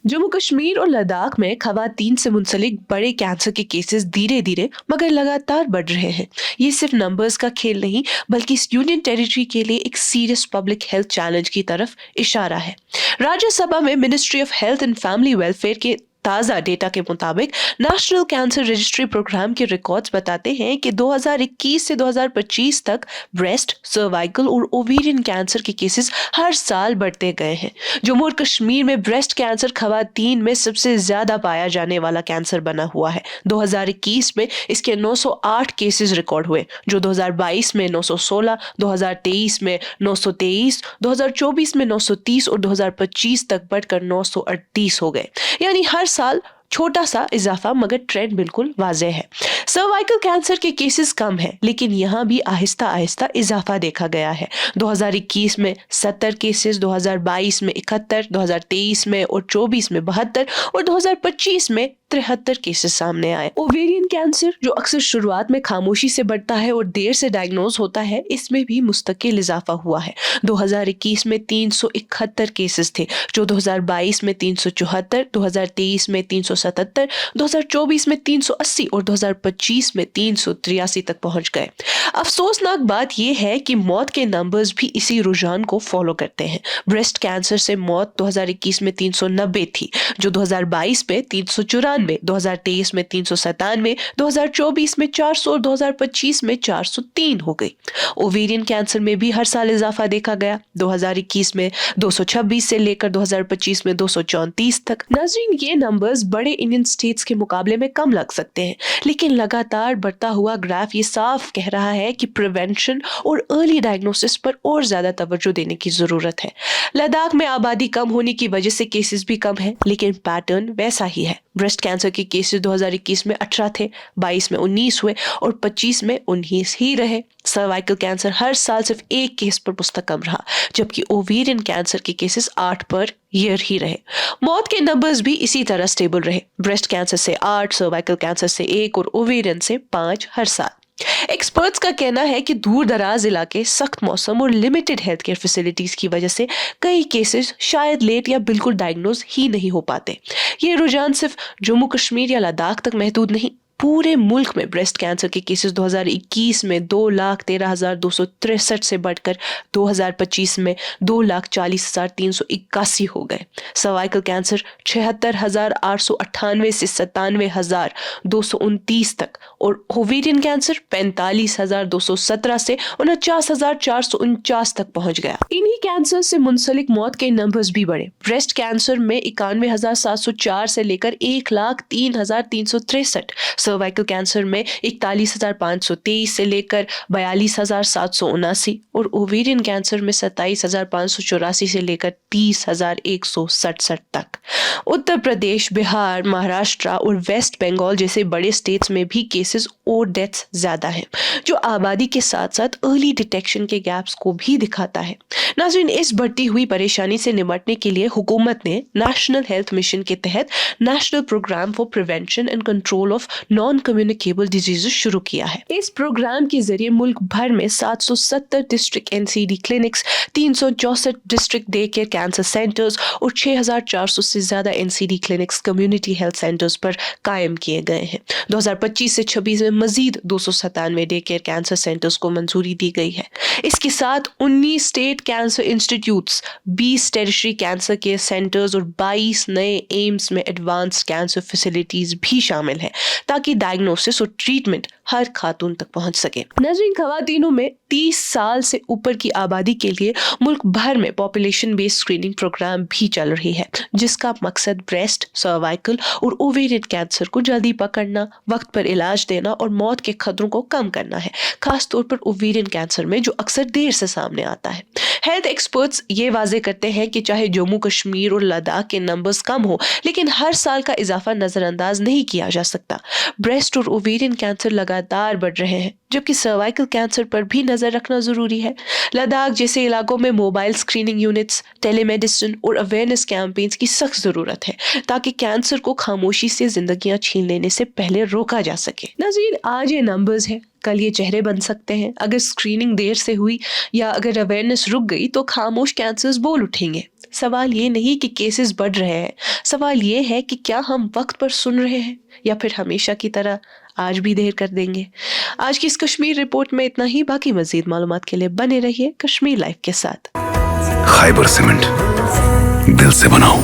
जम्मू कश्मीर और लद्दाख में खवातीन से मुंसलिक बड़े कैंसर के केसेस धीरे धीरे मगर लगातार बढ़ रहे हैं। ये सिर्फ नंबर्स का खेल नहीं बल्कि इस यूनियन टेरिटरी के लिए एक सीरियस पब्लिक हेल्थ चैलेंज की तरफ इशारा है। राज्यसभा में ministry of health and family welfare के ताज़ा डेटा के मुताबिक नेशनल कैंसर रजिस्ट्री प्रोग्राम के रिकॉर्ड्स बताते हैं कि 2021 से 2025 तक ब्रेस्ट, सर्वाइकल और ओवेरियन कैंसर के केसेस हर साल बढ़ते गए हैं। जम्मू और कश्मीर में ब्रेस्ट कैंसर खवातीन में सबसे ज्यादा पाया जाने वाला कैंसर बना हुआ है। 2021 में इसके 908 केसेस रिकॉर्ड हुए, जो 2022 में 916, 2023 में 923, 2024 में 930 और 2025 तक बढ़कर 938 हो गए। यानी हर साल छोटा सा इजाफा, मगर ट्रेंड बिल्कुल वाज़ेह है। सर्वाइकल कैंसर के केसेस कम है, लेकिन यहाँ भी आहिस्ता आहिस्ता इजाफा देखा गया है। 2021 में 70 केसेस, 2022 में 71, 2023 में और 24 में 72 और 2025 में 73 केसेस सामने आए। ओवेरियन कैंसर, जो अक्सर शुरुआत में खामोशी से बढ़ता है और देर से डायग्नोज होता है, इसमें भी मुस्तकिल इजाफा हुआ है। 2021 में 371 केसेस थे, जो 2022 में 374, 2023 में 377, 2024 में 380 और 2025 में 383 तक पहुंच गए। अफसोसनाक बात यह है कि मौत के नंबर्स भी इसी रुझान को फॉलो करते हैं। ब्रेस्ट कैंसर से मौत 2021 में 390 थी, जो 2022 में 394, 2023 में 397, 2024 में 400 और 2025 में 403 हो गई। ओवेरियन कैंसर में भी हर साल इजाफा देखा गया। 2021 में 226 से लेकर 2025 में 234 तक। नाज़रीन, ये नंबर्स बड़े इंडियन स्टेट्स के मुकाबले में कम लग सकते हैं, लेकिन लगातार बढ़ता हुआ ग्राफ ये साफ कह रहा है कि प्रिवेंशन और अर्ली डायग्नोसिस पर और ज्यादा तवज्जो देने की जरूरत है। लद्दाख में आबादी कम होने की वजह से केसेस भी कम है, लेकिन पैटर्न वैसा ही है। ब्रेस्ट कैंसर के केसेस 2021 में 18 थे, 22 में 19 हुए और 25 में 19 ही रहे। सर्वाइकल कैंसर हर साल सिर्फ एक केस पर मुस्तकम रहा, जबकि ओवेरियन कैंसर के केसेस 8 पर ईयर ही रहे। मौत के नंबर्स भी इसी तरह स्टेबल रहे। ब्रेस्ट कैंसर से 8, सर्वाइकल कैंसर से 1 और ओवेरियन से 5 हर साल। एक्सपर्ट्स का कहना है कि दूर दराज इलाके, सख्त मौसम और लिमिटेड हेल्थ केयर फैसिलिटीज की वजह से कई केसेस शायद लेट या बिल्कुल डायग्नोज ही नहीं हो पाते। ये रुझान सिर्फ जम्मू कश्मीर या लद्दाख तक महदूद नहीं, पूरे मुल्क में ब्रेस्ट कैंसर के केसेस 2021 में 2,13,263 से बढ़कर 2025 में 2,40,381 हो गए। सर्वाइकल कैंसर 76,898 से 97,229 तक और ओवेरियन कैंसर 45,217 से 49,449 तक पहुंच गया। इन्हीं कैंसर से मुंसलिक मौत के नंबर्स भी बढ़े। ब्रेस्ट कैंसर में 91,704 से लेकर 1,03,363, सर्वाइकल कैंसर में 41,523 से लेकर 42,779 और ओवेरियन कैंसर में 27,584 से लेकर 30,167 तक। उत्तर प्रदेश, बिहार, महाराष्ट्र और वेस्ट बंगाल जैसे बड़े स्टेट्स में भी केसेस और डेथ्स ज्यादा हैं, जो आबादी के साथ साथ अर्ली डिटेक्शन के गैप्स को भी दिखाता है। नाज़रीन, इस बढ़ती हुई परेशानी से निपटने के लिए हुकूमत ने नेशनल हेल्थ मिशन के तहत national programme for prevention and control of non communicable diseases शुरू किया है। इस प्रोग्राम के जरिए मुल्क भर में 770 district NCD clinics, 364 district day care cancer centres और 6,400 से ज्यादा NCD clinics community health centres पर कायम किए गए हैं। 2025 से 26 में मजीद 297 डे केयर कैंसर सेंटर्स को मंजूरी दी गई है। इसके साथ 19 state cancer institutes, 20 territory cancer care centres और 22 नए एम्स में एडवांस्ड कैंसर फैसिलिटीज भी शामिल हैं, ताकि डायग्नोसिस और ट्रीटमेंट हर खातून तक पहुंच सके। नाज़रीन, खवातीनों में 30 साल से ऊपर की आबादी के लिए मुल्क भर में पॉपुलेशन बेस्ड स्क्रीनिंग प्रोग्राम भी चल रही है, जिसका मकसद ब्रेस्ट, सर्वाइकल और ओवेरियन कैंसर को जल्दी पकड़ना, वक्त पर इलाज देना और मौत के खतरों को कम करना है, खास तौर पर ओवेरियन कैंसर में, जो अक्सर देर से सामने आता है। हेल्थ एक्सपर्ट्स ये वाजे करते हैं कि चाहे जम्मू कश्मीर और लद्दाख के नंबर्स कम हो, लेकिन हर साल का इजाफा नजरअंदाज नहीं किया जा सकता। ब्रेस्ट और ओवेरियन कैंसर लगातार बढ़ रहे हैं, जबकि सर्वाइकल कैंसर पर भी नजर रखना जरूरी है। लद्दाख जैसे इलाकों में मोबाइल स्क्रीनिंग यूनिट्स, टेलीमेडिसिन और अवेयरनेस कैंपेन्स की सख्त जरूरत है, ताकि कैंसर को खामोशी से जिंदगियां छीन लेने से पहले रोका जा सके। नाज़रीन, आज ये नंबर्स है, कल ये चेहरे बन सकते हैं। अगर स्क्रीनिंग देर से हुई या अगर अवेयरनेस रुक गई तो खामोश कैंसर्स बोल उठेंगे। سوال یہ نہیں کہ کیسز بڑھ رہے ہیں، سوال یہ ہے کہ کیا ہم وقت پر سن رہے ہیں یا پھر ہمیشہ کی طرح آج بھی دیر کر دیں گے۔ آج کی اس کشمیر رپورٹ میں اتنا ہی، باقی مزید معلومات کے لیے بنے رہیے کشمیر لائف کے ساتھ۔ خیبر سیمنٹ، دل سے بناؤ۔